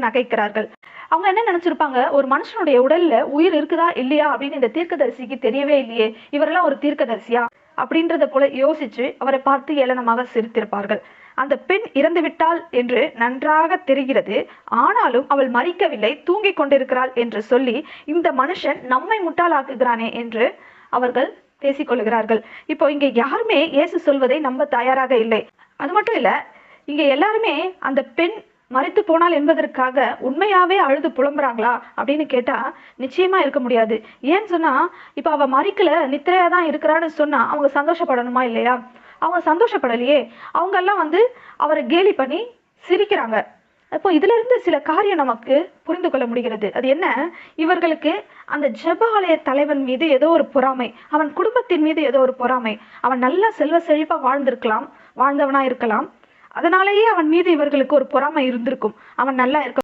நகைக்கிறார்கள். அவங்க என்ன நினைச்சிருப்பாங்க, ஒரு மனுஷனுடைய உடல்ல உயிர் இருக்குதா இல்லையா அப்படின்னு இந்த தீர்க்கதரிசிக்கு தெரியவே இல்லையே, இவரெல்லாம் ஒரு தீர்க்கதரிசியா அப்படின்றத போல யோசிச்சு அவரை பார்த்து ஏளனமாக சிரித்திருப்பார்கள். அந்த பெண் இறந்து விட்டாள் என்று நன்றாக தெரிகிறது, ஆனாலும் அவள் மரிக்கவில்லை, தூங்கிக் கொண்டிருக்கிறாள் என்று சொல்லி இந்த மனுஷன் நம்மை முட்டாளாக்குகிறானே என்று அவர்கள் பேசிக்கொள்கிறார்கள். இப்போ இங்க யாருமே இயேசு சொல்வதை நம்ப தயாராக இல்லை. அது மட்டும் இல்ல, இங்க எல்லாருமே அந்த பெண் மரித்து போனாள் என்பதற்காக உண்மையாவே அழுது புலம்புறாங்களா அப்படின்னு கேட்டா நிச்சயமா இருக்க முடியாது. ஏன்னு சொன்னா, இப்ப அவ மரிக்கல, நித்திரையா தான் இருக்கிறான்னு சொன்னா அவங்க சந்தோஷப்படணுமா இல்லையா? அவங்க சந்தோஷப்படலையே. அவங்க எல்லாம் அவரை கேலி பண்ணி சிரிக்கிறாங்க. அப்போ இதுல இருந்து சில காரியம் நமக்கு புரிந்து கொள்ள முடிகிறது. அது என்ன? இவர்களுக்கு அந்த ஜெப ஆலய தலைவன் மீது ஏதோ ஒரு பொறாமை, அவன் குடும்பத்தின் மீது ஏதோ ஒரு பொறாமை. அவன் நல்லா செல்வ செழிப்பா வாழ்ந்தவனா இருக்கலாம். அதனாலேயே அவன் மீது இவர்களுக்கு ஒரு பொறாமை இருந்திருக்கும். அவன் நல்லா இருக்க